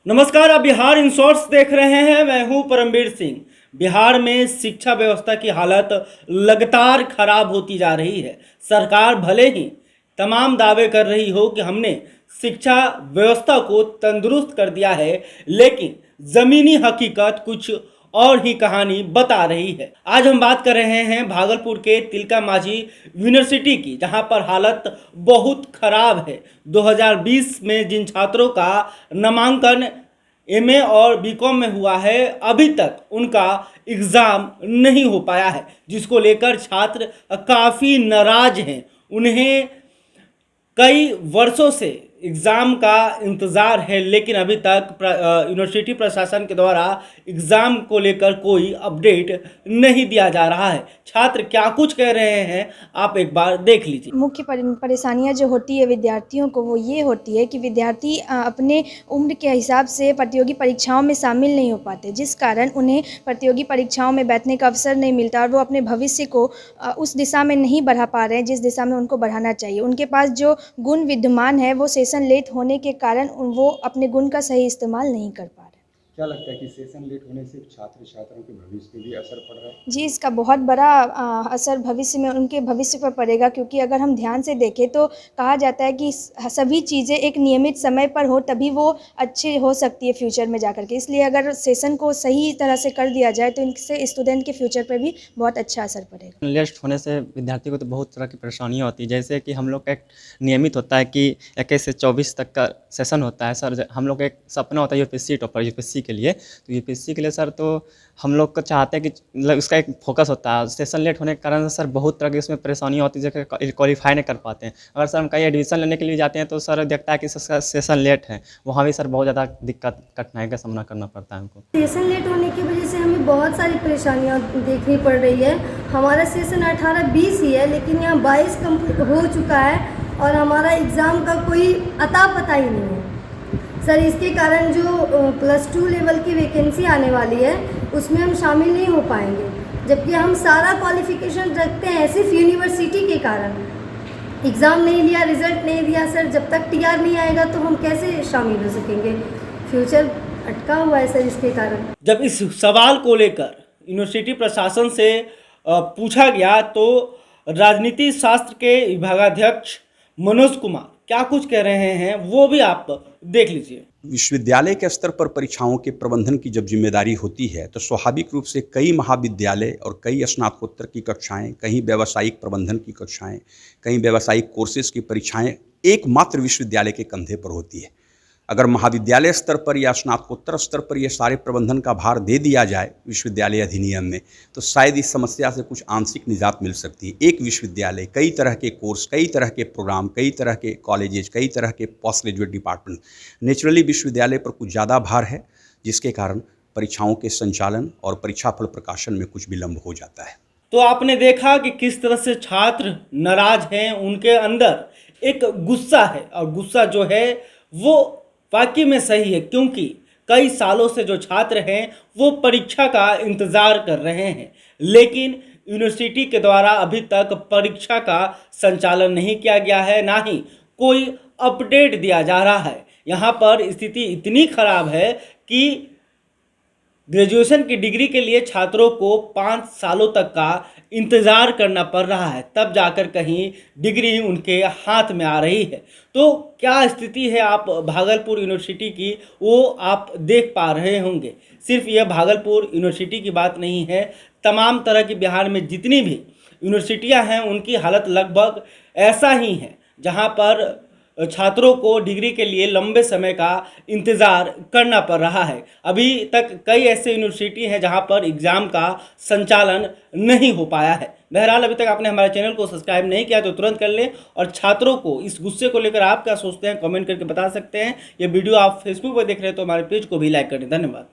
नमस्कार, आप Bihar in shorts देख रहे हैं। मैं हूं परमवीर सिंह। बिहार में शिक्षा व्यवस्था की हालत लगातार खराब होती जा रही है। सरकार भले ही तमाम दावे कर रही हो कि हमने शिक्षा व्यवस्था को तंदुरुस्त कर दिया है, लेकिन ज़मीनी हकीकत कुछ और ही कहानी बता रही है। आज हम बात कर रहे हैं भागलपुर के तिलका मांझी यूनिवर्सिटी की, जहां पर हालत बहुत खराब है। 2020 में जिन छात्रों का नामांकन एमए और बीकॉम में हुआ है, अभी तक उनका एग्ज़ाम नहीं हो पाया है, जिसको लेकर छात्र काफ़ी नाराज हैं। उन्हें कई वर्षों से एग्ज़ाम का इंतज़ार है, लेकिन अभी तक यूनिवर्सिटी प्रशासन के द्वारा एग्ज़ाम को लेकर कोई अपडेट नहीं दिया जा रहा है। छात्र क्या कुछ कह रहे हैं, आप एक बार देख लीजिए। मुख्य परेशानियाँ जो होती है विद्यार्थियों को, वो ये होती है कि विद्यार्थी अपने उम्र के हिसाब से प्रतियोगी परीक्षाओं में शामिल नहीं हो पाते, जिस कारण उन्हें प्रतियोगी परीक्षाओं में बैठने का अवसर नहीं मिलता और वो अपने भविष्य को उस दिशा में नहीं बढ़ा पा रहे हैं जिस दिशा में उनको बढ़ाना चाहिए। उनके पास जो गुण विद्यमान है, वो सेशन लेट होने के कारण वो अपने गुण का सही इस्तेमाल नहीं कर पा रहे। क्या लगता है कि सेशन लेट होने से छात्र छात्राओं के भविष्य पे भी असर पड़ रहा है? जी, इसका बहुत बड़ा असर भविष्य में उनके भविष्य पर पड़ेगा, क्योंकि अगर हम ध्यान से देखें तो कहा जाता है कि सभी चीज़ें एक नियमित समय पर हो तभी वो अच्छी हो सकती है फ्यूचर में जाकर के। इसलिए अगर सेशन को सही तरह से कर दिया जाए तो इनसे स्टूडेंट के फ्यूचर पर भी बहुत अच्छा असर पड़ेगा। लेट होने से विद्यार्थी को तो बहुत तरह की परेशानियाँ होती है। जैसे कि हम लोग का एक नियमित होता है कि 21 से 24 तक का सेशन होता है सर। हम लोग का एक सपना होता है यूपीएससी टॉपर, यूपीएससी के लिए। तो यूपीएससी के लिए सर, तो हम लोग को चाहते हैं कि उसका एक फोकस होता है। सेशन लेट होने के कारण सर बहुत तरह की उसमें परेशानियाँ होती है, जैसे क्वालिफाई नहीं कर पाते हैं। अगर सर हम कहीं एडमिशन लेने के लिए जाते हैं तो सर देखता है कि सेशन लेट है, वहाँ भी सर बहुत ज़्यादा दिक्कत कठिनाई का सामना करना पड़ता है हमको। सेशन लेट होने की वजह से हमें बहुत सारी परेशानियां देखनी पड़ रही है। हमारा सेशन 18-20 ही है, लेकिन यहाँ 22 कंप्लीट हो चुका है और हमारा एग्ज़ाम का कोई अता पता ही नहीं है सर। इसके कारण जो +2 लेवल की वैकेंसी आने वाली है उसमें हम शामिल नहीं हो पाएंगे, जबकि हम सारा क्वालिफिकेशन रखते हैं। सिर्फ यूनिवर्सिटी के कारण एग्ज़ाम नहीं लिया, रिज़ल्ट नहीं दिया सर। जब तक टीआर नहीं आएगा तो हम कैसे शामिल हो सकेंगे? फ्यूचर अटका हुआ है सर इसके कारण। जब इस सवाल को लेकर यूनिवर्सिटी प्रशासन से पूछा गया तो राजनीति शास्त्र के विभागाध्यक्ष मनोज कुमार क्या कुछ कह रहे हैं, वो भी आप देख लीजिए। विश्वविद्यालय के स्तर पर परीक्षाओं के प्रबंधन की जब जिम्मेदारी होती है तो स्वाभाविक रूप से कई महाविद्यालय और कई स्नातकोत्तर की कक्षाएं, कहीं व्यावसायिक प्रबंधन की कक्षाएं, कहीं व्यावसायिक कोर्सेज की परीक्षाएं एकमात्र विश्वविद्यालय के कंधे पर होती है। अगर महाविद्यालय स्तर पर या स्नातकोत्तर स्तर पर ये सारे प्रबंधन का भार दे दिया जाए विश्वविद्यालय अधिनियम में, तो शायद इस समस्या से कुछ आंशिक निजात मिल सकती है। एक विश्वविद्यालय कई तरह के कोर्स, कई तरह के प्रोग्राम, कई तरह के कॉलेजेज, कई तरह के पोस्ट ग्रेजुएट डिपार्टमेंट, नेचुरली विश्वविद्यालय पर कुछ ज़्यादा भार है, जिसके कारण परीक्षाओं के संचालन और परीक्षाफल प्रकाशन में कुछ विलम्ब हो जाता है। तो आपने देखा कि किस तरह से छात्र नाराज हैं, उनके अंदर एक गुस्सा है, और गुस्सा जो है वो वाकई में सही है, क्योंकि कई सालों से जो छात्र हैं वो परीक्षा का इंतज़ार कर रहे हैं, लेकिन यूनिवर्सिटी के द्वारा अभी तक परीक्षा का संचालन नहीं किया गया है, ना ही कोई अपडेट दिया जा रहा है। यहाँ पर स्थिति इतनी खराब है कि ग्रेजुएशन की डिग्री के लिए छात्रों को 5 सालों तक का इंतज़ार करना पड़ रहा है, तब जाकर कहीं डिग्री उनके हाथ में आ रही है। तो क्या स्थिति है आप भागलपुर यूनिवर्सिटी की, वो आप देख पा रहे होंगे। सिर्फ यह भागलपुर यूनिवर्सिटी की बात नहीं है, तमाम तरह की बिहार में जितनी भी यूनिवर्सिटियां हैं उनकी हालत लगभग ऐसा ही है, जहां पर छात्रों को डिग्री के लिए लंबे समय का इंतज़ार करना पड़ रहा है। अभी तक कई ऐसे यूनिवर्सिटी हैं जहां पर एग्ज़ाम का संचालन नहीं हो पाया है। बहरहाल, अभी तक आपने हमारे चैनल को सब्सक्राइब नहीं किया तो तुरंत कर लें, और छात्रों को इस गुस्से को लेकर आप क्या सोचते हैं कमेंट करके बता सकते हैं। ये वीडियो आप फेसबुक पर देख रहे हैं तो हमारे पेज को भी लाइक करें। धन्यवाद।